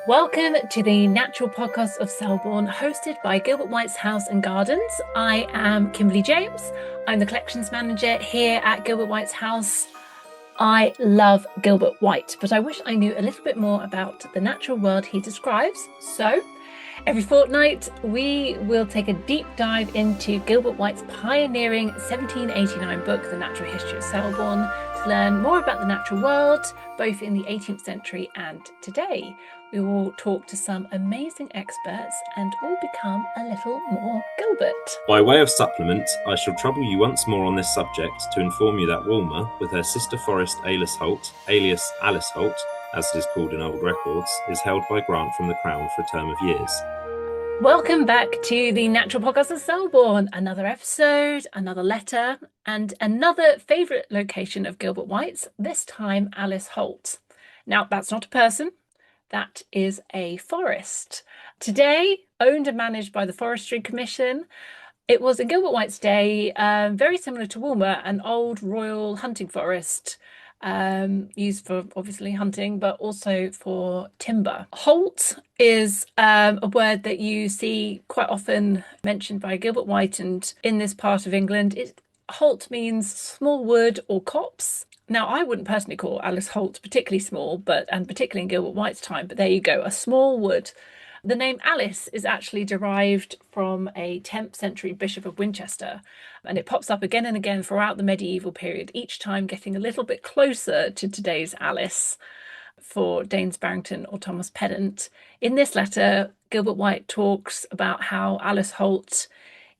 Welcome to the Natural Podcast of Selborne, hosted by Gilbert White's House and Gardens. I am Kimberly James. I'm the collections manager here at Gilbert White's House. I love Gilbert White, but I wish I knew a little bit more about the natural world he describes. So, every fortnight, we will take a deep dive into Gilbert White's pioneering 1789 book, The Natural History of Selborne, to learn more about the natural world, both in the 18th century and today. We will talk to some amazing experts and all become a little more Gilbert. By way of supplement, I shall trouble you once more on this subject to inform you that Woolmer, with her sister forest Alice Holt, alias Alice Holt, as it is called in old records, is held by grant from the Crown for a term of years. Welcome back to the Natural Podcast of Selborne. Another episode, another letter, and another favourite location of Gilbert White's, this time Alice Holt. Now, that's not a person. That is a forest. Today, owned and managed by the Forestry Commission. It was in Gilbert White's day, very similar to Woolmer, an old royal hunting forest, used for obviously hunting, but also for timber. Holt is a word that you see quite often mentioned by Gilbert White, and in this part of England, Holt means small wood or copse. Now, I wouldn't personally call Alice Holt particularly small, and particularly in Gilbert White's time, but there you go, a small wood. The name Alice is actually derived from a 10th century Bishop of Winchester, and it pops up again and again throughout the medieval period, each time getting a little bit closer to today's Alice for Daines Barrington or Thomas Pennant. In this letter, Gilbert White talks about how Alice Holt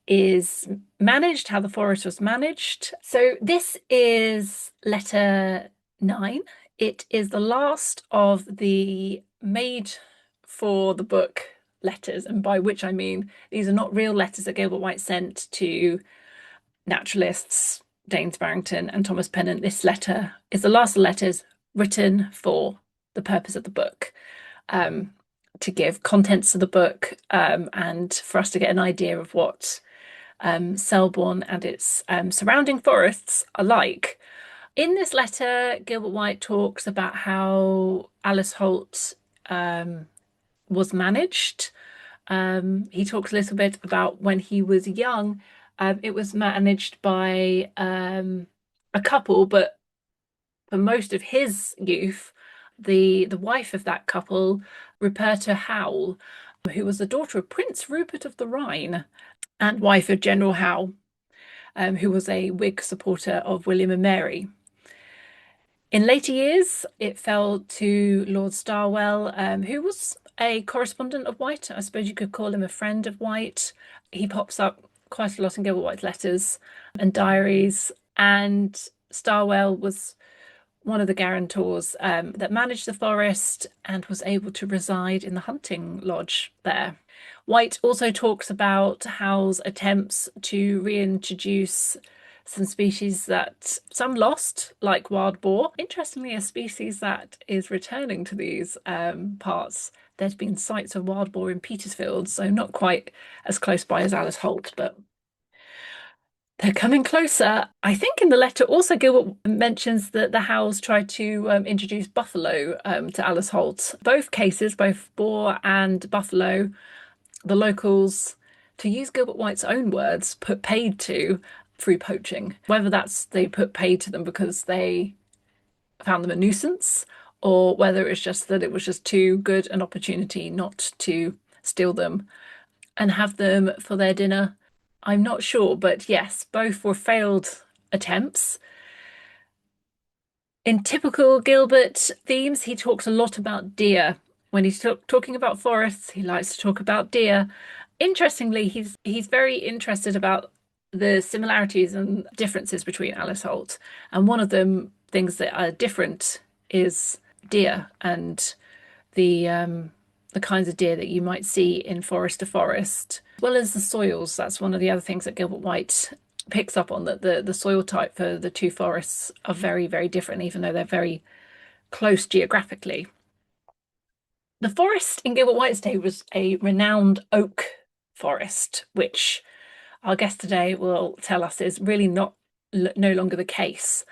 is managed, how the forest was managed. So this is letter 9. It is the last of the made for the book letters, and by which I mean these are not real letters that Gilbert White sent to naturalists, Daines Barrington and Thomas Pennant. This letter is the last of the letters written for the purpose of the book, to give contents to the book, and for us to get an idea of what Selborne and its surrounding forests are like. In this letter, Gilbert White talks about how Alice Holt was managed. He talks a little bit about when he was young. It was managed by a couple, but for most of his youth, the wife of that couple, Ruperta Howell, who was the daughter of Prince Rupert of the Rhine and wife of General Howe, who was a Whig supporter of William and Mary. In later years, it fell to Lord Starwell, who was a correspondent of White. I suppose you could call him a friend of White. He pops up quite a lot in Gilbert White's letters and diaries, and Starwell was one of the guarantors that managed the forest and was able to reside in the hunting lodge there. White also talks about Howe's attempts to reintroduce some species that some lost, like wild boar. Interestingly, a species that is returning to these parts. There's been sights of wild boar in Petersfield, so not quite as close by as Alice Holt, but they're coming closer. I think in the letter also Gilbert mentions that the Howells tried to introduce buffalo to Alice Holt. Both cases, both boar and buffalo, the locals, to use Gilbert White's own words, put paid to through poaching. Whether that's they put paid to them because they found them a nuisance, or whether it's just that it was just too good an opportunity not to steal them and have them for their dinner. I'm not sure, but yes, both were failed attempts. In typical Gilbert themes, he talks a lot about deer. When he's talking about forests, he likes to talk about deer. Interestingly, he's very interested about the similarities and differences between Alice Holt. And one of them things that are different is deer and the kinds of deer that you might see in forest to forest, as well as the soils. That's one of the other things that Gilbert White picks up on, that the soil type for the two forests are very, very different, even though they're very close geographically. The forest in Gilbert White's day was a renowned oak forest, which our guest today will tell us is really no longer the case.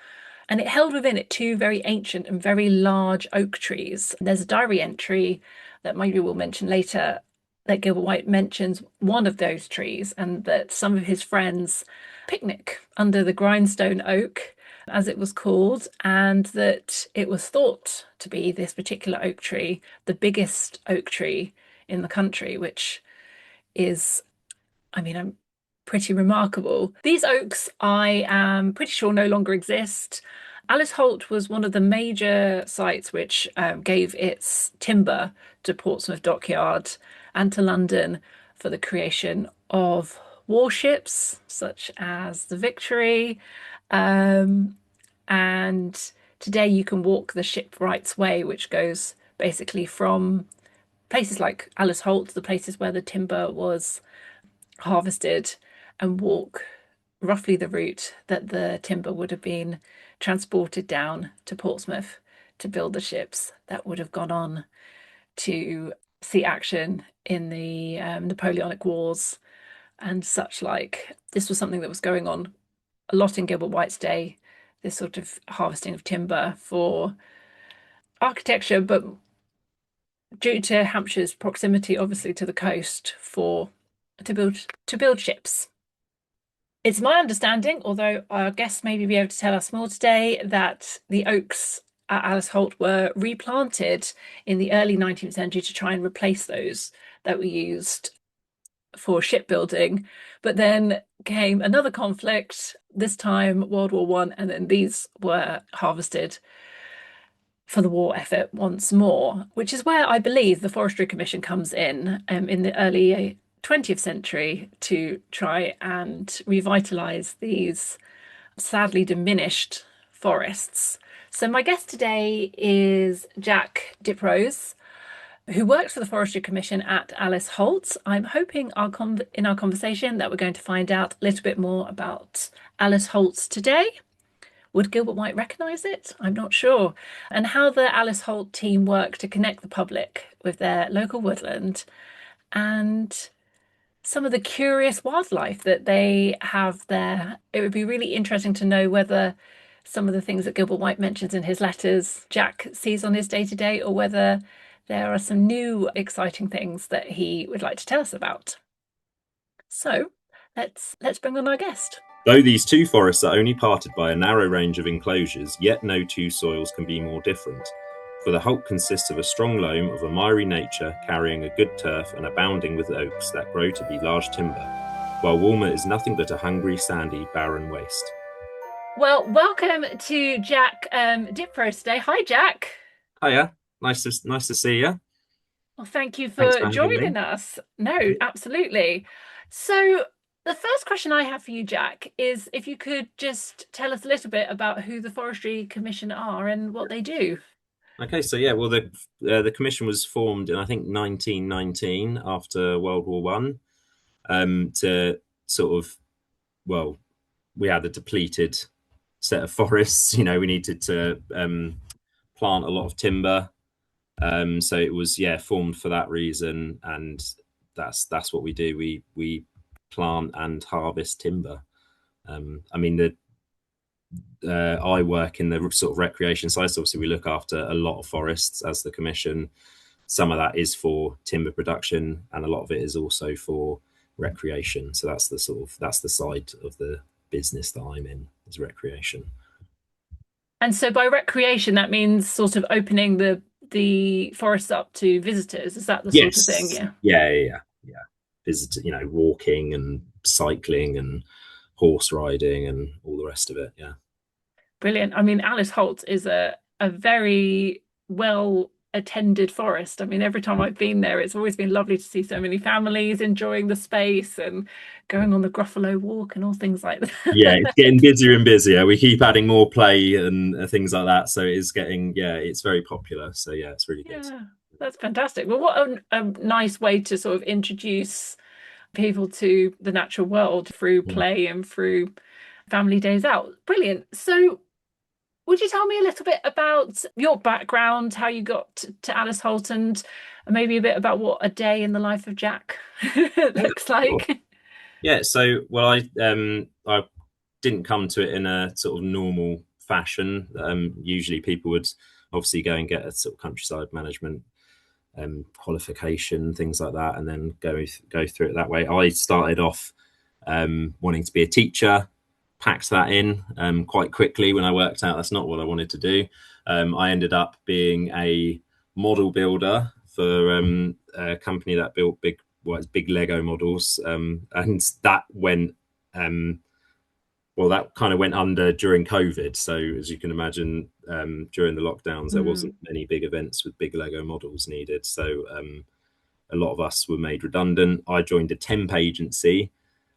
And it held within it two very ancient and very large oak trees. There's a diary entry that maybe we'll mention later that Gilbert White mentions one of those trees and that some of his friends picnic under the grindstone oak, as it was called, and that it was thought to be this particular oak tree, the biggest oak tree in the country, which is, I mean, I'm pretty remarkable. These oaks, I am pretty sure, no longer exist. Alice Holt was one of the major sites which gave its timber to Portsmouth Dockyard and to London for the creation of warships such as the Victory. Um, and today you can walk the Shipwright's Way, which goes basically from places like Alice Holt, the places where the timber was harvested, and walk roughly the route that the timber would have been transported down to Portsmouth to build the ships that would have gone on to see action in the Napoleonic Wars and such like. This was something that was going on a lot in Gilbert White's day, this sort of harvesting of timber for architecture, but due to Hampshire's proximity, obviously, to the coast, for to build ships. It's my understanding, although our guests may be able to tell us more today, that the oaks at Alice Holt were replanted in the early 19th century to try and replace those that were used for shipbuilding. But then came another conflict, this time World War One, and then these were harvested for the war effort once more, which is where I believe the Forestry Commission comes in the early 20th century to try and revitalise these sadly diminished forests. So my guest today is Jack Diprose, who works for the Forestry Commission at Alice Holt. I'm hoping in our conversation that we're going to find out a little bit more about Alice Holt today. Would Gilbert White recognise it? I'm not sure. And how the Alice Holt team work to connect the public with their local woodland and some of the curious wildlife that they have there. It would be really interesting to know whether some of the things that Gilbert White mentions in his letters Jack sees on his day to day, or whether there are some new exciting things that he would like to tell us about. So let's bring on our guest. Though these two forests are only parted by a narrow range of enclosures, yet no two soils can be more different. For the Holt consists of a strong loam of a miry nature, carrying a good turf and abounding with oaks that grow to be large timber, while Walmer is nothing but a hungry, sandy, barren waste. Well, welcome to Jack Diprose today. Hi, Jack. Hiya, nice to see you. Well, thank you Thanks for for having me. joining us. No, absolutely. So, the first question I have for you, Jack, is if you could just tell us a little bit about who the Forestry Commission are and what they do. Okay, so yeah, well, the commission was formed in I think 1919 after World War One, to sort of, well, we had a depleted set of forests. We needed to plant a lot of timber. So it was, yeah, formed for that reason, and that's what we do. We plant and harvest timber. I mean, I work in the sort of recreation side, so obviously we look after a lot of forests as the commission. Some of that is for timber production, and a lot of it is also for recreation. So that's the side of the business that I'm in, is recreation. And so by recreation, that means sort of opening the forests up to visitors. Is that the sort of thing? Yes, Yeah. yeah. Visit, walking and cycling and horse riding and all the rest of it. Yeah. Brilliant. I mean, Alice Holt is a very well attended forest. I mean, every time I've been there, it's always been lovely to see so many families enjoying the space and going on the Gruffalo walk and all things like Yeah, that. it's getting busier and busier. We keep adding more play and things like that. So it's getting, yeah, it's very popular. So yeah, it's really good. Yeah, that's fantastic. Well, what a nice way to sort of introduce people to the natural world through Yeah. play and through family days out. Brilliant. So, would you tell me a little bit about your background, how you got to Alice Holt, and maybe a bit about what a day in the life of Jack Yeah, looks sure. like? Yeah, so well, I didn't come to it in a sort of normal fashion. Usually people would obviously go and get a sort of countryside management qualification, things like that, and then go through it that way. I started off wanting to be a teacher, packed that in quite quickly when I worked out that's not what I wanted to do. I ended up being a model builder for a company that built big Lego models, and that went well, that kind of went under during COVID. So as you can imagine, during the lockdowns, there wasn't many big events with big Lego models needed. So a lot of us were made redundant. I joined a temp agency,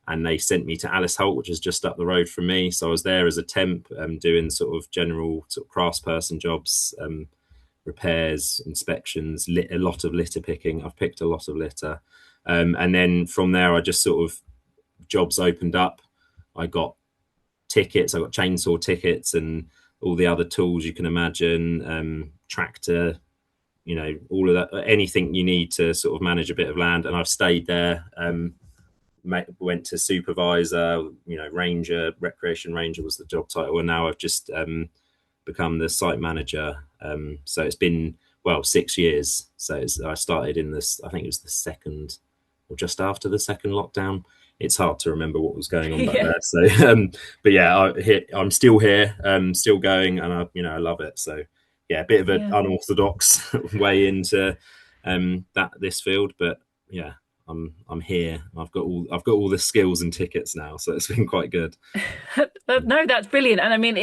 and they sent me to Alice Holt, which is just up the road from me. So I was there as a temp, doing sort of general sort of craftsperson jobs, repairs, inspections, a lot of litter picking. I've picked a lot of litter. And then from there, I just sort of, jobs opened up. I got tickets. I got chainsaw tickets and all the other tools you can imagine, tractor, all of that, anything you need to sort of manage a bit of land. And I've stayed there. Went to supervisor, ranger, recreation ranger was the job title, and now I've just become the site manager. So it's been 6 years. So I started in this, I think it was the second or just after the second lockdown. It's hard to remember what was going on back Yeah. there. So, but yeah, I'm still here, still going, and I love it. So, yeah, a bit of an unorthodox way into this field, but yeah, I'm here. I've got all the skills and tickets now, so it's been quite good. No, that's brilliant. And I mean,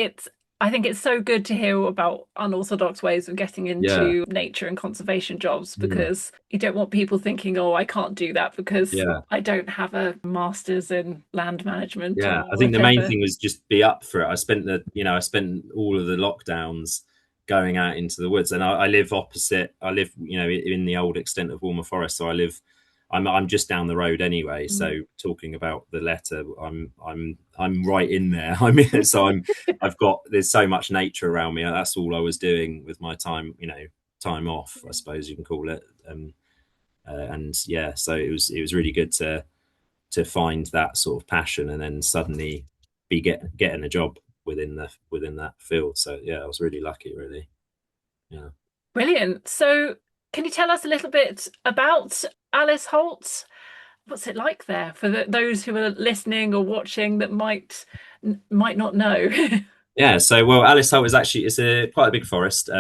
I think it's so good to hear about unorthodox ways of getting Yeah, into nature and conservation jobs, mm, because you don't want people thinking, oh, I can't do that because yeah. I don't have a master's in land management Yeah, or I think the main whatever. thing was just be up for it. I spent all of the lockdowns going out into the woods, and I live opposite. I live, in the old extent of Walmer Forest, so I'm just down the road anyway. So talking about the letter, I'm right in there. There's so much nature around me. That's all I was doing with my time, time off, I suppose you can call it. And yeah, so it was really good to find that sort of passion and then suddenly be getting a job within that field. So yeah, I was really lucky, really. Yeah. Brilliant. So, can you tell us a little bit about Alice Holt? What's it like there for those who are listening or watching that might not know? Yeah. So Alice Holt it's a quite a big forest.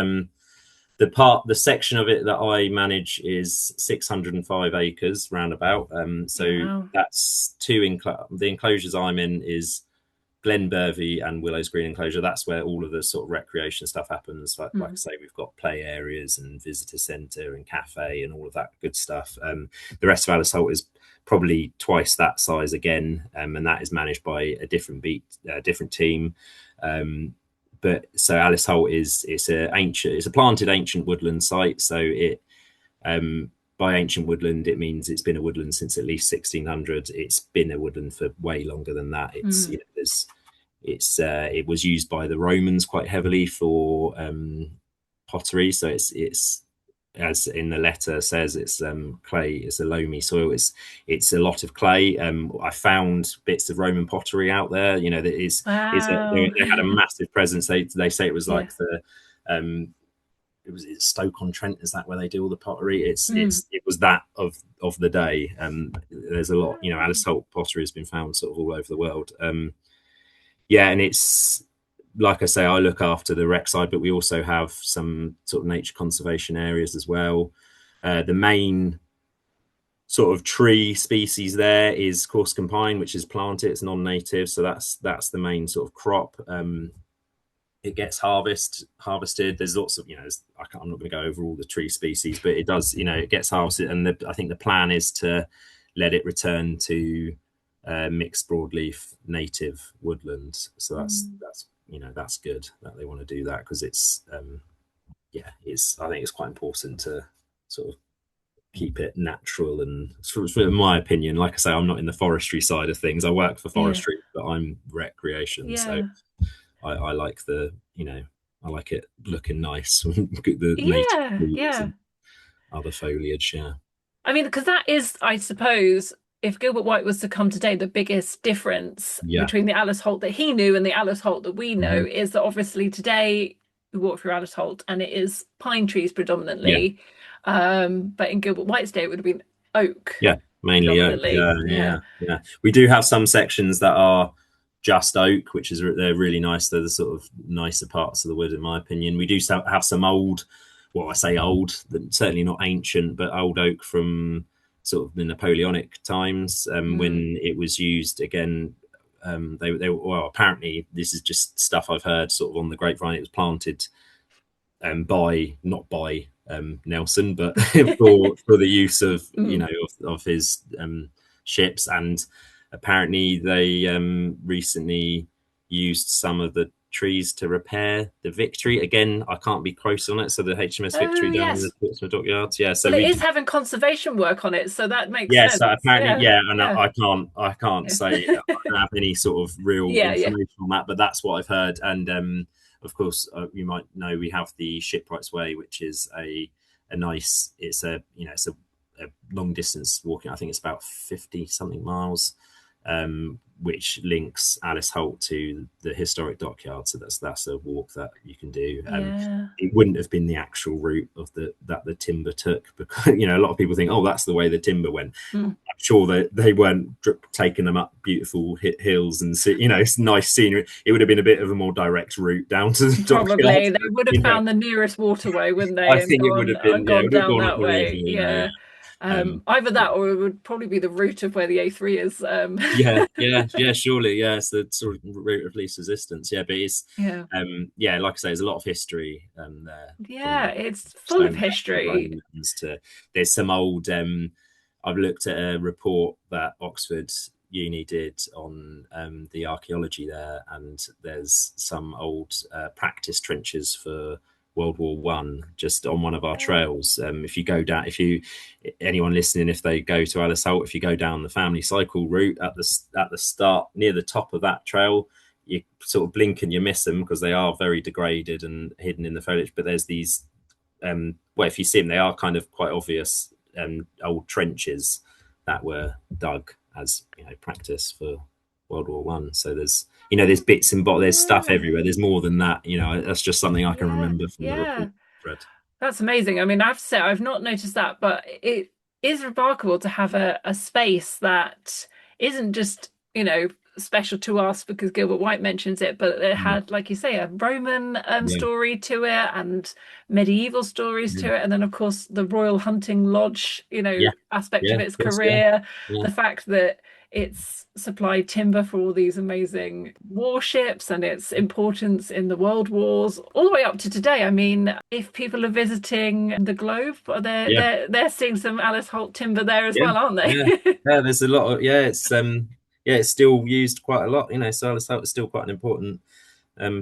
The section of it that I manage is 605 acres roundabout. So Wow. that's the enclosures I'm in is Glenbervie and Willows Green enclosure. That's where all of the sort of recreation stuff happens. Like I say, we've got play areas and visitor centre and cafe and all of that good stuff. The rest of Alice Holt is probably twice that size again, and that is managed by a different team. But so Alice Holt it's a planted ancient woodland site. So by ancient woodland, it means it's been a woodland since at least 1600. It's been a woodland for way longer than that. It was used by the Romans quite heavily for pottery. So it's as in the letter says, it's clay. It's a loamy soil. It's a lot of clay. I found bits of Roman pottery out there. That Wow. they had a massive presence. They say it was Yeah. like the it's Stoke-on-Trent. Is that where they do all the pottery? Mm. It was that of the day. There's a lot. Alice Holt pottery has been found sort of all over the world. Yeah, and it's like I say, I look after the rec side, but we also have some sort of nature conservation areas as well. The main sort of tree species there is Corsican pine, which is planted. It's non-native, so that's the main sort of crop. It gets harvested. There's lots of I'm not going to go over all the tree species, but it does it gets harvested, and I think the plan is to let it return to mixed broadleaf native woodland. So that's good that they want to do that, because it's I think it's quite important to sort of keep it natural. And in my opinion, like I say, I'm not in the forestry side of things. I work for Yeah. forestry, but I'm recreation. So Yeah. I like I like it looking nice, the native Yeah. trees Yeah. and other foliage. Yeah. I mean, because that is, I suppose, if Gilbert White was to come today, the biggest difference Yeah. between the Alice Holt that he knew and the Alice Holt that we know Hmm. is that obviously today we walk through Alice Holt and it is pine trees Yeah. predominantly. But in Gilbert White's day, it would have been oak Yeah, mainly oak. predominantly. Yeah, Yeah. yeah, yeah. We do have some sections that are just oak, which is they're really nice. They're the sort of nicer parts of the wood, in my opinion. We do have some old, well, I say old, certainly not ancient, but old oak from sort of the Napoleonic times, Mm. when it was used again. They well, apparently this is just stuff I've heard sort of on the grapevine. It was planted by not by Nelson, but for the use of Mm. of his ships, and apparently they recently used some of the trees to repair the Victory. Again, I can't be close on it. So the HMS Oh, Victory down in the yes. Portsmouth dockyards, yeah. So Well, it we is having conservation work on it, so that makes yeah, so sense. apparently, Yeah. yeah, and Yeah. I can't Yeah. say I don't have any sort of real Yeah. Yeah. information on that, but that's what I've heard. And of course, you might know we have the Shipwrights Way, which is a nice. It's a it's a long distance walking. I think it's about 50 something miles, which links Alice Holt to the historic dockyard. So that's a walk that you can do. Yeah. It wouldn't have been the actual route of the timber took, because a lot of people think, oh, that's the way the timber went. Mm. I'm sure that they weren't taking them up beautiful hills and it's nice scenery. It would have been a bit of a more direct route down to the dockyard. Probably they would have found the nearest waterway, wouldn't they, I and think it would gone have been, and yeah, it gone would have down gone up that the river, way. Yeah. Um, Either that or it would probably be the route of where the A3 is. yeah, surely, yeah, it's the sort of route of least resistance, yeah, but it's, Yeah. yeah, like I say, there's a lot of history there Yeah, from it's full of Stonehenge to history. Romans to there's some old. I've looked at a report that Oxford Uni did on the archaeology there, and there's some old practice trenches for World War I just on one of our trails. If you go down, if you anyone listening, if they go to Alice Holt, if you go down the family cycle route at the start near the top of that trail, you sort of blink and you miss them because they are very degraded and hidden in the foliage. But there's these, well, if you see them, they are kind of quite obvious old trenches that were dug as practice for World War I. So there's bits and there's stuff Yeah. everywhere. There's more than that. That's just something I can Yeah. remember from the report Yeah. thread. That's amazing. I mean, I have to say, I've not noticed that, but it is remarkable to have a space that isn't just, special to us because Gilbert White mentions it, but it Mm. had, like you say, a Roman Yeah, story to it and medieval stories yeah, to it. And then, of course, the Royal Hunting Lodge, yeah, aspect yeah, of of its course, yeah, career, yeah, the fact that it's supplied timber for all these amazing warships and its importance in the world wars all the way up to today. I mean, if people are visiting the Globe, yeah, they're seeing some Alice Holt timber there as yeah, well, aren't yeah, they? yeah. There's a lot of yeah, it's still used quite a lot. Silas Holt is still quite an important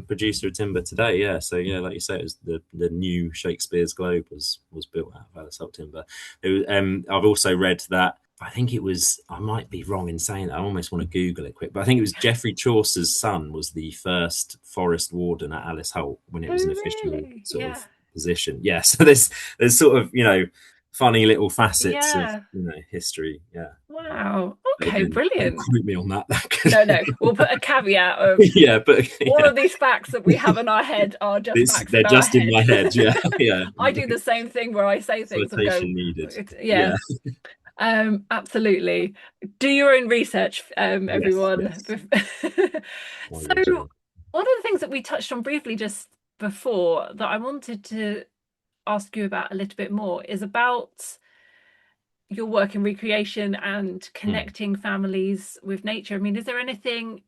producer of timber today. Yeah, so yeah, like you say, it was the new Shakespeare's Globe was built out of Alice Holt timber. I've also read that I think it was, I might be wrong in saying that. I almost want to Google it quick, but I think it was Geoffrey Chaucer's son was the first forest warden at Alice Holt when it was an Oh, official really? sort of Yeah. position. Yeah, so there's sort of funny little facets of Yeah. history. Yeah, Wow. but Okay, again, don't brilliant. quote me on that. No, no. We'll put a caveat of Yeah, but all yeah, of these facts that we have in our head are just facts they're in our just in head. my head. Yeah, yeah. I do the same thing where I say things and go, Citation needed. yeah, Yeah. absolutely. Do your own research, Yes. everyone. Yes. I So, will do. one of the things that we touched on briefly just before that I wanted to ask you about a little bit more is about your work in recreation and Hmm. connecting families with nature. I mean, is there anything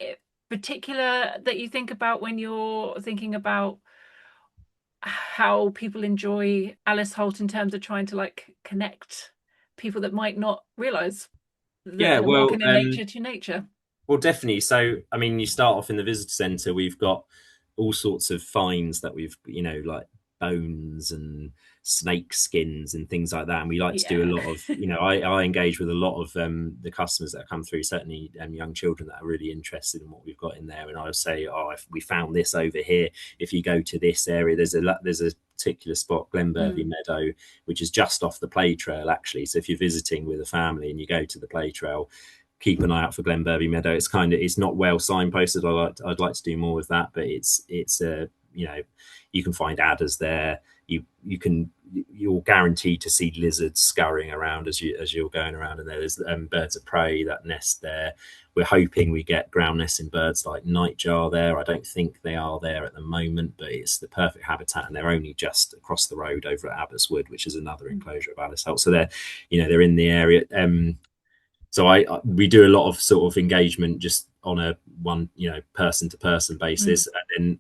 particular that you think about when you're thinking about how people enjoy Alice Holt in terms of trying to like connect people that might not realize that Yeah. they're walking in nature to nature? Well, definitely. So, I mean, you start off in the visitor centre. We've got all sorts of finds that we've, like bones and snake skins and things like that. And we like to do a Yeah. lot of, I engage with a lot of the customers that come through, certainly young children that are really interested in what we've got in there. And I would say, oh, if we found this over here, if you go to this area, there's a particular spot, Glenbervie Meadow, which is just off the play trail actually. So if you're visiting with a family and you go to the play trail, keep an eye out for Glenbervie Meadow. It's not well signposted. I'd like to do more with that, but it's a you can find adders there. You're guaranteed to see lizards scurrying around as you're going around, and there's birds of prey that nest there. We're hoping we get ground nesting birds like nightjar there. I don't think they are there at the moment, but it's the perfect habitat, and they're only just across the road over at Abbotts Wood, which is another enclosure of Alice Holt. So they're in the area. So we do a lot of sort of engagement just on a one person to person basis, and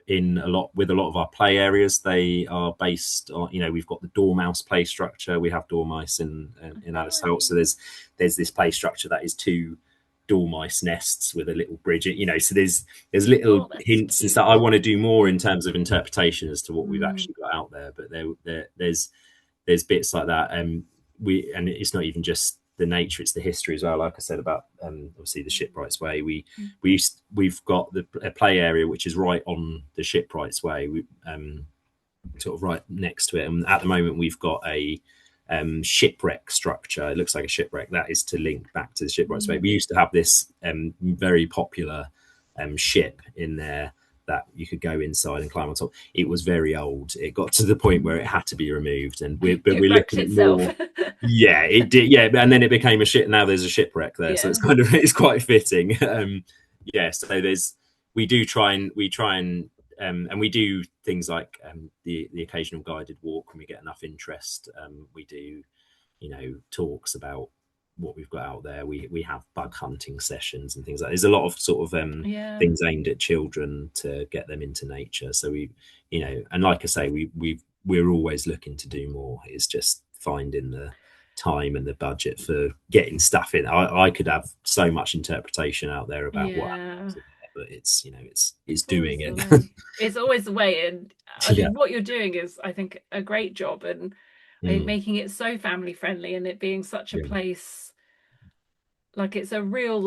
then with a lot of our play areas, they are based on we've got the dormouse play structure. We have dormice in Alice Holt, so there's this play structure that is two dormice nests with a little bridge. So there's little hints and stuff. I want to do more in terms of interpretation as to what we've actually got out there, but there's bits like that, and it's not even just the nature, it's the history as well. Like I said about obviously the Shipwrights Way, we've got a play area which is right on the Shipwrights Way, sort of right next to it, and at the moment we've got a shipwreck structure. It looks like a shipwreck that is to link back to the Shipwrights Way. We used to have this very popular ship in there that you could go inside and climb on top. It was very old. It got to the point where it had to be removed, and we're looking at more. Yeah, it did. Yeah, and then it became a ship. Now there's a shipwreck there, so it's quite fitting. So we try and and we do things like the occasional guided walk when we get enough interest. We do talks about what we've got out there. We have bug hunting sessions and things like that. There's a lot of sort of things aimed at children to get them into nature. So and like I say, we're always looking to do more. It's just finding the time and the budget for getting stuff in. I could have so much interpretation out there about what happens, but it's doing it. It's always the way, and I mean what you're doing is, I think, a great job, and I think making it so family friendly, and it being such a place, like it's a real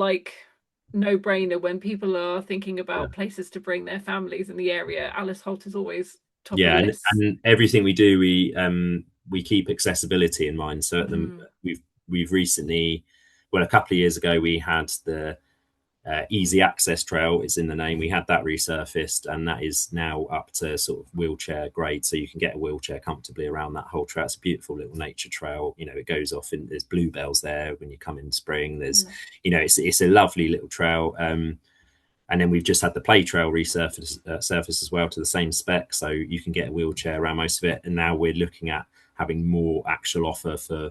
no-brainer when people are thinking about places to bring their families in the area. Alice Holt is always top of the list. And everything we do, we keep accessibility in mind. So we've recently, a couple of years ago, we had the easy access trail. It's in the name. We had that resurfaced, and that is now up to sort of wheelchair grade, so you can get a wheelchair comfortably around that whole trail. It's a beautiful little nature trail. It goes off, and there's bluebells there when you come in spring. There's it's a lovely little trail. And then we've just had the play trail resurface surface as well to the same spec, so you can get a wheelchair around most of it. And now we're looking at having more actual offer for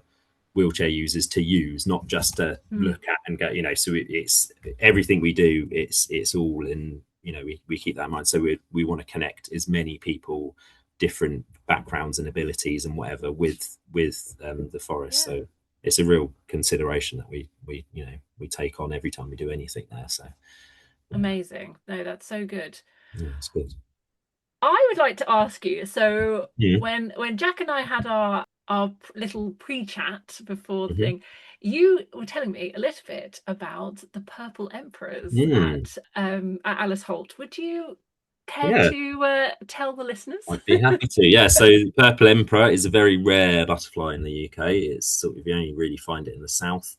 wheelchair users to use, not just to look at and go. So it's everything we do. It's all in. We keep that in mind. So we want to connect as many people, different backgrounds and abilities and whatever, with the forest. So it's a real consideration that we take on every time we do anything there. So. Amazing. No, that's so good. Yeah, it's good. I would like to ask you, so when Jack and I had our little pre-chat before the thing, you were telling me a little bit about the purple emperors at Alice Holt. Would you care to tell the listeners? I'd be happy to. Yeah, so the purple emperor is a very rare butterfly in the UK. It's sort of, you only really find it in the south.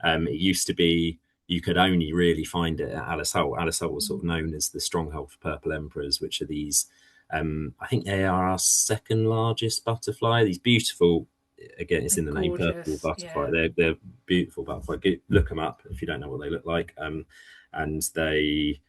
It used to be you could only really find it at Alice Holt. Alice Holt was sort of known as the stronghold for purple emperors, which are these, I think they are our second largest butterfly. These beautiful, again, it's in the name, purple butterfly. Yeah. They're beautiful butterfly. Look them up if you don't know what they look like. And they,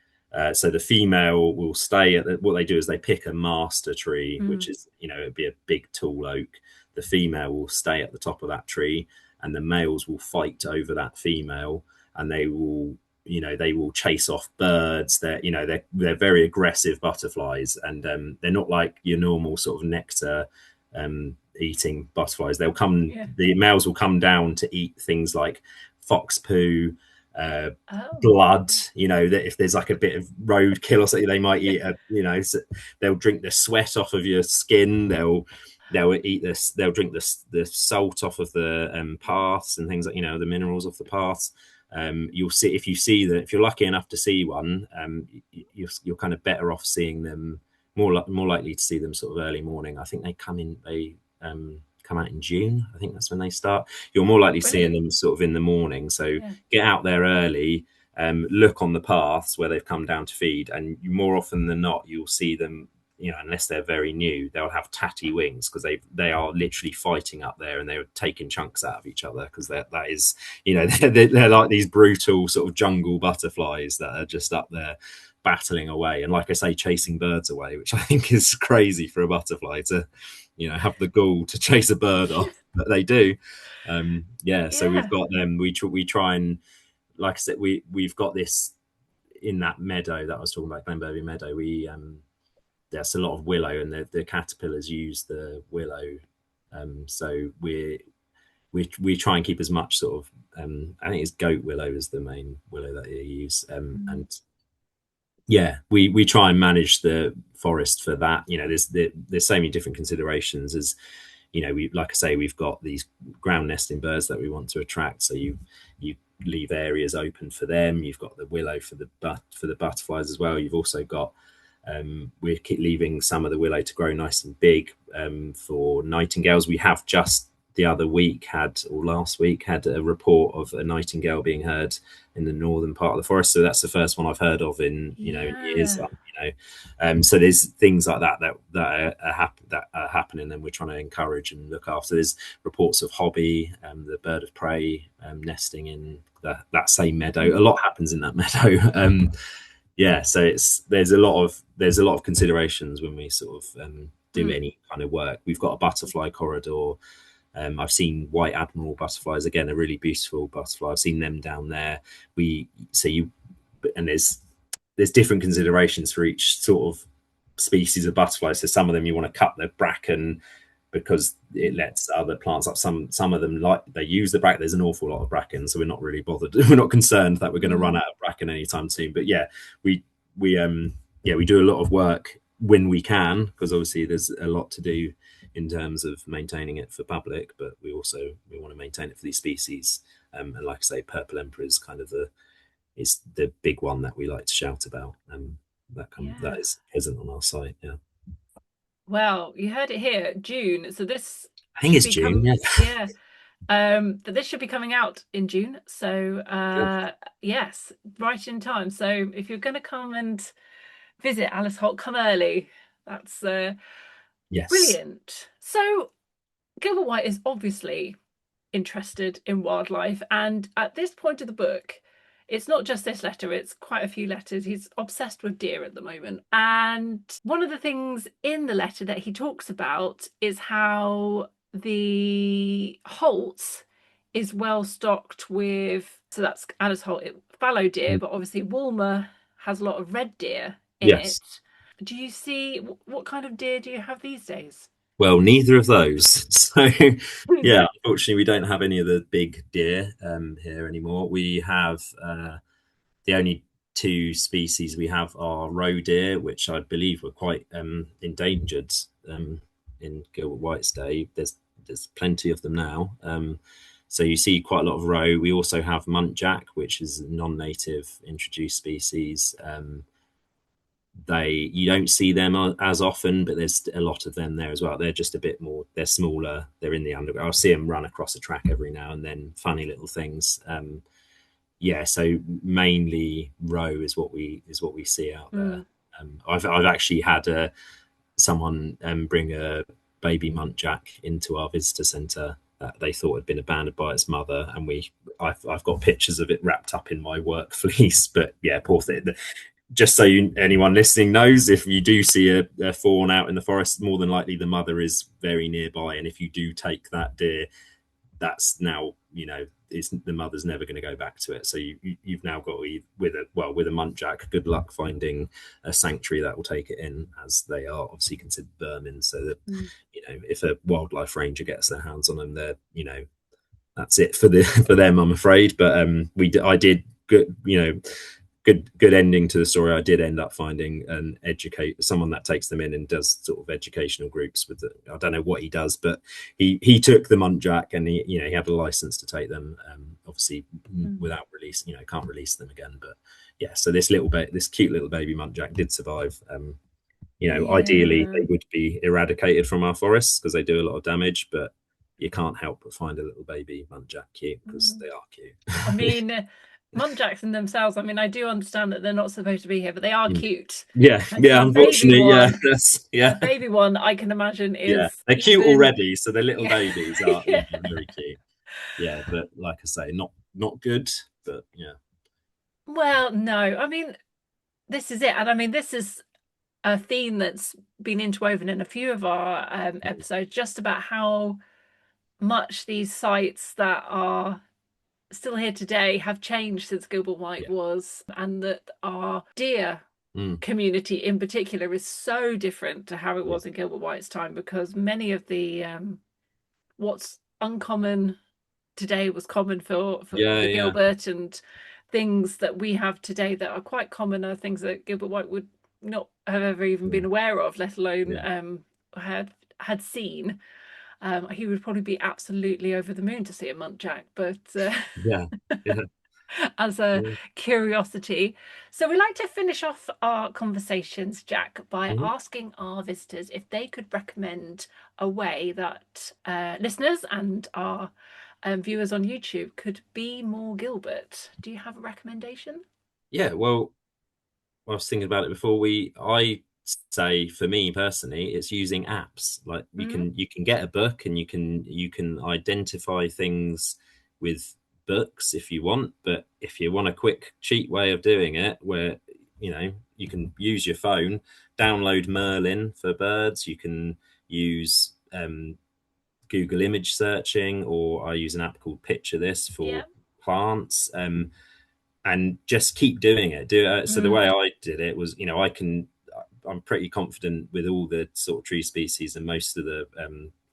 so the female will stay at what they do is they pick a master tree, which is, it'd be a big tall oak. The female will stay at the top of that tree, and the males will fight over that female. And they will chase off birds. They're very aggressive butterflies, and they're not like your normal sort of nectar eating butterflies. The males will come down to eat things like fox poo, blood. That if there's like a bit of roadkill or something, they might eat. So they'll drink the sweat off of your skin. They'll eat this. They'll drink the salt off of the paths and things like the minerals off the paths. You'll see if you're lucky enough to see one, you're kind of better off seeing them more likely to see them sort of early morning. I think they come out in June. I think that's when they start. You're more likely seeing Brilliant. them sort of in the morning. So Yeah. get out there early, look on the paths where they've come down to feed, and more often than not, you'll see them. Unless they're very new, they'll have tatty wings because they are literally fighting up there, and they're taking chunks out of each other because that is, they're like these brutal sort of jungle butterflies that are just up there battling away, and like I say, chasing birds away, which I think is crazy for a butterfly to have the gall to chase a bird off, but they do. Yeah, so we've Yeah. got them. We try and, like I said, we've got this in that meadow that I was talking about, Glenbervie Meadow. We There's a lot of willow, and the caterpillars use the willow. So we try and keep as much sort of I think it's goat willow is the main willow that you use, Mm. and yeah, we try and manage the forest for that. There's so many different considerations. As we, like I say, we've got these ground nesting birds that we want to attract, so you leave areas open for them. You've got the willow for the butterflies as well. You've also got we're leaving some of the willow to grow nice and big for nightingales. We have just the other week or last week had a report of a nightingale being heard in the northern part of the forest. So that's the first one I've heard of in in years. Yeah. So there's things like that are happening, and we're trying to encourage and look after. There's reports of hobby, the bird of prey, nesting in that same meadow. A Mm. lot happens in that meadow. Yeah, so there's a lot of considerations when we sort of do Mm. any kind of work. We've got a butterfly corridor. I've seen white admiral butterflies, again, a really beautiful butterfly. I've seen them down there. We so you and there's different considerations for each sort of species of butterfly. So some of them you want to cut the bracken because it lets other plants up. Some of them, like, they use the bracken. There's an awful lot of bracken, so we're not really bothered. We're not concerned that we're going to run Mm. out of bracken anytime soon. But yeah, we we do a lot of work when we can, because obviously there's a lot to do in terms of maintaining it for public, but we want to maintain it for these species. And like I say, purple emperor is kind of the big one that we like to shout about. That Yeah. is present on our site. Yeah, Well, you heard it here, June. So this I think should it's be June. come, Yeah, yeah. But this should be coming out in June. So yes, right in time. So if you're gonna come and visit Alice Holt, come early. That's yes. brilliant. So Gilbert White is obviously interested in wildlife. And at this point of the book, it's not just this letter, it's quite a few letters. He's obsessed with deer at the moment. And one of the things in the letter that he talks about is how the Holts is well stocked with, so that's Alice Holt, fallow deer, Mm. but obviously Woolmer has a lot of red deer in Yes. it. Do you see what kind of deer do you have these days? Well, neither of those. So, yeah, unfortunately, we don't have any of the big deer here anymore. We have the only two species we have are roe deer, which I believe were quite endangered in Gilbert White's day. There's plenty of them now. So you see quite a lot of roe. We also have muntjac, which is a non-native introduced species. You don't see them as often, but there's a lot of them there as well. They're just a bit more, they're smaller, they're in the underground. I'll see them run across a track every now and then, funny little things. Yeah, so mainly roe is what we see out there. Mm. I've actually had someone bring a baby muntjac into our visitor centre that they thought had been abandoned by its mother, and I've got pictures of it wrapped up in my work fleece. But yeah, poor thing. Just so anyone listening knows, if you do see a fawn out in the forest, more than likely the mother is very nearby, and if you do take that deer, that's now the mother's never going to go back to it. So you've now got with a muntjac, good luck finding a sanctuary that will take it in, as they are obviously considered vermin. So that Mm. if a wildlife ranger gets their hands on them, they're that's it for for them, I'm afraid. But I did good good ending to the story. I did end up finding someone that takes them in and does sort of educational groups with it. I don't know what he does, but he took the muntjac, and he had a license to take them, obviously Mm. without release, can't release them again. But yeah, so this cute little baby muntjac did survive. Ideally Yeah. they would be eradicated from our forests because they do a lot of damage, but you can't help but find a little baby muntjac cute because Mm. they are cute. I mean, muntjacs in themselves, I mean, I do understand that they're not supposed to be here, but they are Mm. cute. Yeah, And yeah, so unfortunately, yeah, that's a yeah, baby one, I can imagine yeah. is They're cute even, already, so the little yeah, babies are yeah. very cute. Yeah, but like I say, not good, but yeah. Well, no, I mean, this is it. And I mean, this is a theme that's been interwoven in a few of our episodes, just about how much these sites that are still here today have changed since Gilbert White Yeah. was, and that our deer Mm, community in particular is so different to how it yeah. was in Gilbert White's time, because many of the what's uncommon today was common Yeah, for yeah, Gilbert, and things that we have today that are quite common are things that Gilbert White would not have ever even yeah, been aware of, let alone yeah, had seen. He would probably be absolutely over the moon to see a muntjac, but yeah, yeah, as a yeah. curiosity. So we like to finish off our conversations, Jack, by Mhm. asking our visitors if they could recommend a way that listeners and our viewers on YouTube could be more Gilbert. Do you have a recommendation? Yeah, well, I was thinking about it before. I say for me personally, it's using apps. Like Mm, you can get a book and you can identify things with books if you want. But if you want a quick, cheap way of doing it, where you can use your phone, download Merlin for birds. You can use Google image searching, or I use an app called Picture This yeah. for plants. And just keep doing it. Do so. The Mm, way I did it was, I'm pretty confident with all the sort of tree species and most of the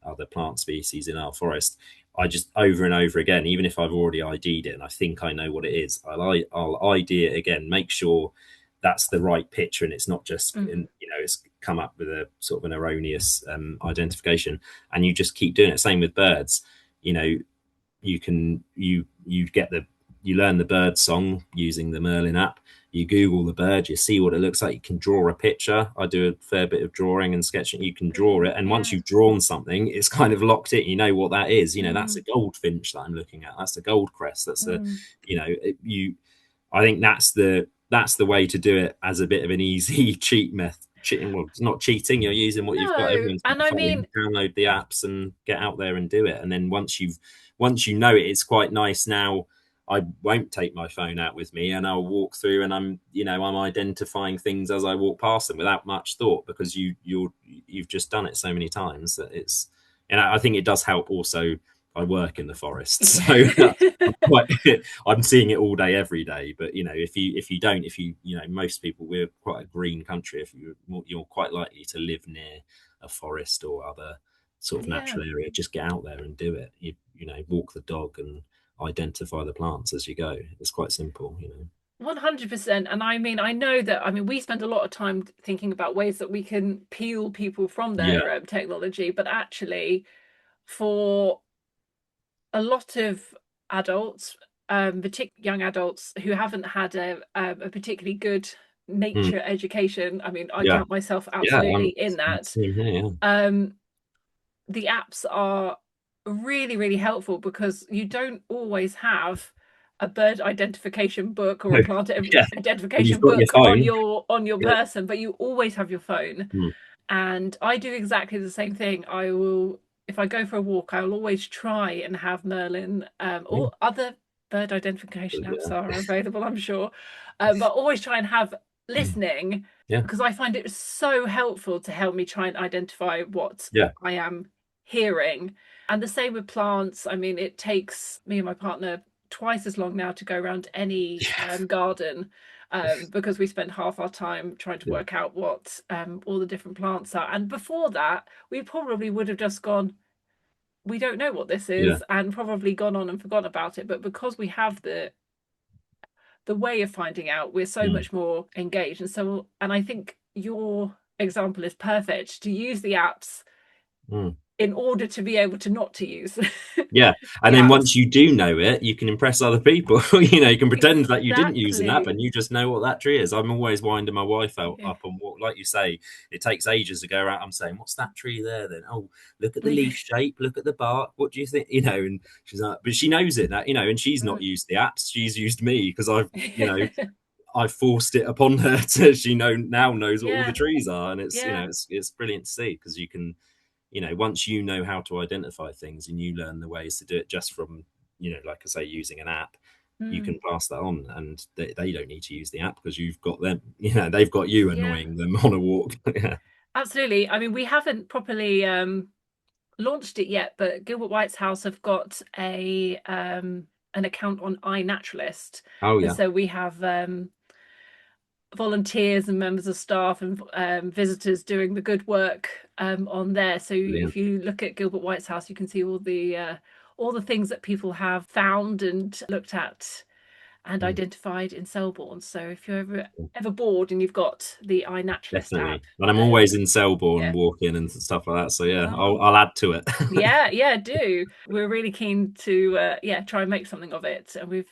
other plant species in our forest. I just over and over again, even if I've already ID'd it and I think I know what it is, I'll ID it again, make sure that's the right picture and it's not just mm, it's come up with a sort of an erroneous identification, and you just keep doing it. Same with birds. You know, you can you get the you learn the bird song using the Merlin app. You Google the bird, you see what it looks like. You can draw a picture. I do a fair bit of drawing and sketching. You can draw brilliant. it, and once Yeah. you've drawn something, it's kind of locked in. You know what that is. That's Mm, a goldfinch that I'm looking at. That's a goldcrest. That's a, mm. you. I think that's the way to do it as a bit of an easy cheat method. Cheating, well, it's not cheating. You're using what you've got. No, Everyone's got and a I phone. mean, Download the apps and get out there and do it. And then once you know it, it's quite nice now. I won't take my phone out with me, and I'll walk through, and I'm identifying things as I walk past them without much thought, because you've just done it so many times that it's. And I think it does help. Also, I work in the forest, so yeah. I'm quite. I'm seeing it all day, every day. But if you don't, if you most people, we're quite a green country. If you're quite likely to live near a forest or other sort of Yeah. natural area. Just get out there and do it. Walk the dog and identify the plants as you go. It's quite simple. 100%. And I mean, I know that, I mean, we spend a lot of time thinking about ways that we can peel people from Yeah, their technology, but actually, for a lot of adults, particularly young adults who haven't had a particularly good mm, nature education, I mean, I yeah, count myself yeah. absolutely in that. Same here. Yeah, Um, the apps are really, really helpful because you don't always have a bird identification book or a plant yeah. When you've identification got your book on phone, your yeah, person, but you always have your phone. mm, And I do exactly the same thing. I will, if I go for a walk, I will always try and have Merlin, yeah, or other bird identification apps yeah, are available, I'm sure. But always try and have listening, yeah, because I find it so helpful to help me try and identify what yeah, I am hearing. And the same with plants. I mean, it takes me and my partner twice as long now to go around any garden, because we spend half our time trying to yeah, work out what all the different plants are. And before that, we probably would have just gone, we don't know what this yeah, is, and probably gone on and forgotten about it. But because we have the way of finding out, we're so mm, much more engaged. And I think your example is perfect, to use the apps mm, in order to be able to not to use Yeah. And the then apps. once you do know it, you can impress other people. You can pretend that you didn't use an app Exactly. and you just know what that tree is. I'm always winding my wife out Yeah. up on what, like you say, it takes ages to go out. I'm saying, what's that tree there then? Oh, look at the leaf shape, look at the bark. What do you think? And she's like, but she knows it now, and she's not used the apps. She's used me because I've forced it upon her to now knows what all the Yeah, trees are. And it's, yeah, it's brilliant to see because you can, once you know how to identify things and you learn the ways to do it just from, like I say, using an app, you mm, can pass that on and they don't need to use the app because you've got them, they've got you yeah, annoying them on a walk. Yeah. absolutely. I mean, we haven't properly launched it yet, but Gilbert White's house have got a an account on iNaturalist, Oh, and yeah. so we have volunteers and members of staff and visitors doing the good work on there. So if Brilliant. you look at Gilbert White's house, you can see all the things that people have found and looked at and Mm, identified in Selborne. So if you're ever bored and you've got the iNaturalist app, definitely. And I'm always in Selborne yeah. walking and stuff like that. So yeah, I'll, Oh, I'll add to it. yeah, yeah, do. We're really keen to yeah, try and make something of it. And we've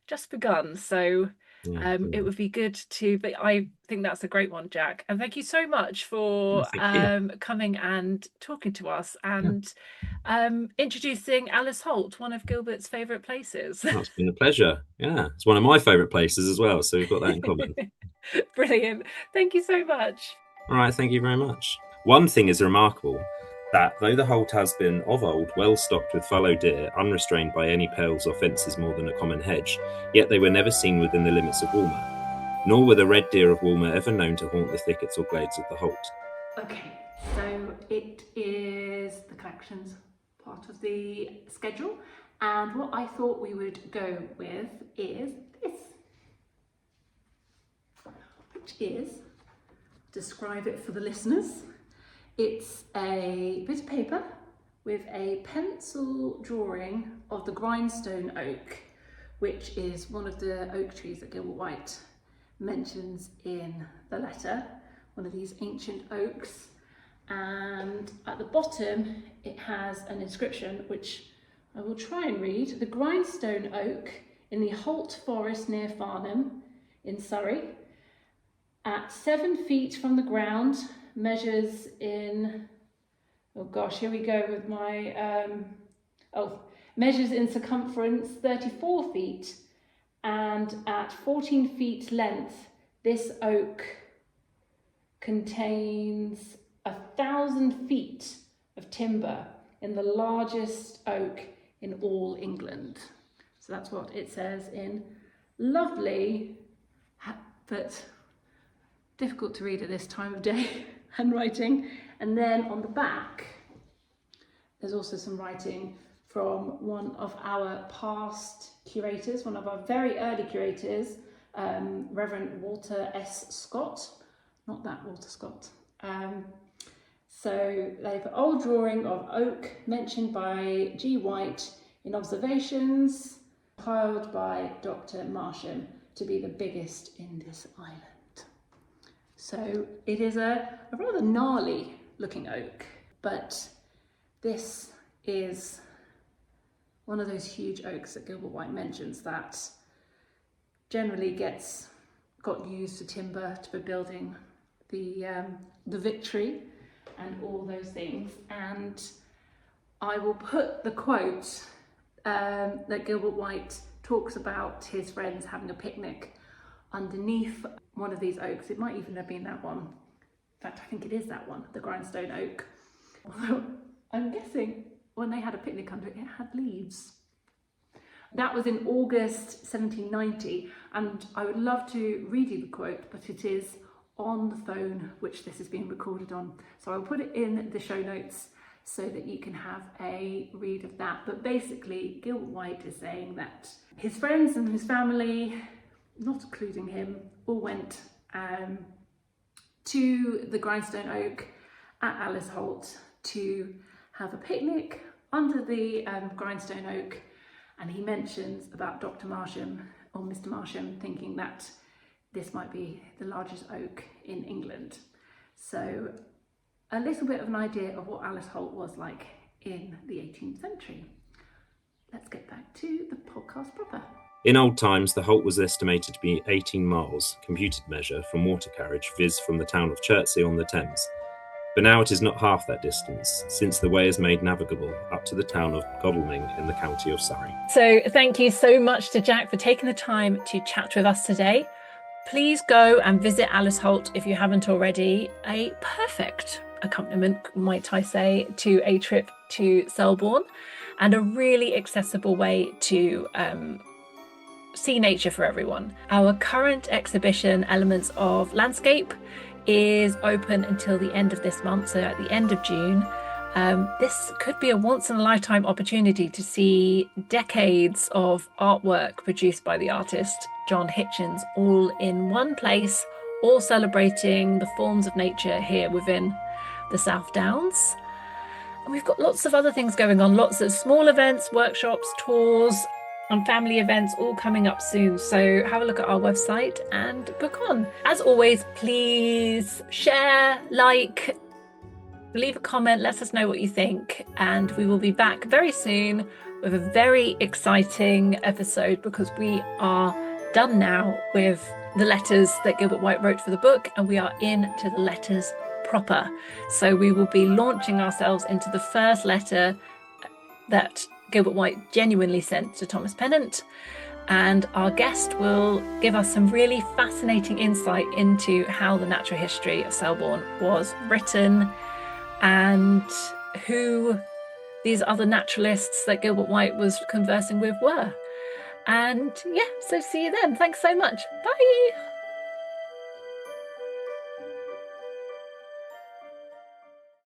just begun. So Yeah, it brilliant. would be good to, but I think that's a great one, Jack. And thank you so much Oh, for thank you. coming and talking to us Yeah, and introducing Alice Holt, one of Gilbert's favourite places. that's been a pleasure. Yeah, it's one of my favourite places as well. So we've got that in common. Brilliant. Thank you so much. All right, thank you very much. One thing is remarkable, that though the Holt has been of old well stocked with fallow deer, unrestrained by any pales or fences more than a common hedge, yet they were never seen within the limits of Walmer, nor were the red deer of Walmer ever known to haunt the thickets or glades of the Holt. Okay, so it is the collections part of the schedule, and what I thought we would go with is this, which is, describe it for the listeners, it's a bit of paper with a pencil drawing of the grindstone oak, which is one of the oak trees that Gilbert White mentions in the letter, one of these ancient oaks. And at the bottom it has an inscription which I will try and read. The grindstone oak in the Holt Forest near Farnham in Surrey, at 7 feet from the ground, measures in, oh gosh, here we go with my, measures in circumference 34 feet, and at 14 feet length, this oak contains 1,000 feet of timber in the largest oak in all England. So that's what it says in lovely, but difficult to read at this time of day, handwriting. And then on the back, there's also some writing from one of our past curators, one of our very early curators, Reverend Walter S. Scott, not that Walter Scott. So they have an old drawing of oak mentioned by G. White in observations, compiled by Dr. Marsham to be the biggest in this island. So it is a rather gnarly looking oak, but this is one of those huge oaks that Gilbert White mentions that generally got used for timber to building the Victory and all those things. And I will put the quote that Gilbert White talks about his friends having a picnic underneath one of these oaks. It might even have been that one. In fact, I think it is that one, the grindstone oak. Although I'm guessing when they had a picnic under it, it had leaves. That was in August 1790, and I would love to read you the quote, but it is on the phone which this is being recorded on. So I'll put it in the show notes so that you can have a read of that. But basically, Gilbert White is saying that his friends and his family, not including him, all went to the grindstone oak at Alice Holt to have a picnic under the grindstone oak, and he mentions about Dr. Marsham or Mr. Marsham thinking that this might be the largest oak in England. So a little bit of an idea of what Alice Holt was like in the 18th century. Let's get back to the podcast proper. In old times, the Holt was estimated to be 18 miles, computed measure, from water carriage, viz. From the town of Chertsey on the Thames. But now it is not half that distance, since the way is made navigable up to the town of Godalming in the county of Surrey. So thank you so much to Jack for taking the time to chat with us today. Please go and visit Alice Holt if you haven't already. A perfect accompaniment, might I say, to a trip to Selborne, and a really accessible way to see nature for everyone. Our current exhibition, Elements of Landscape, is open until the end of this month, so at the end of June. This could be a once-in-a-lifetime opportunity to see decades of artwork produced by the artist John Hitchens, all in one place, all celebrating the forms of nature here within the South Downs. And we've got lots of other things going on, lots of small events, workshops, tours, and family events all coming up soon. So have a look at our website and book on. As always, please share, like, leave a comment, let us know what you think, and we will be back very soon with a very exciting episode, because we are done now with the letters that Gilbert White wrote for the book, and we are into the letters proper. So we will be launching ourselves into the first letter that Gilbert White genuinely sent to Thomas Pennant, and our guest will give us some really fascinating insight into how the natural history of Selborne was written and who these other naturalists that Gilbert White was conversing with were. And yeah, so see you then. Thanks so much. Bye.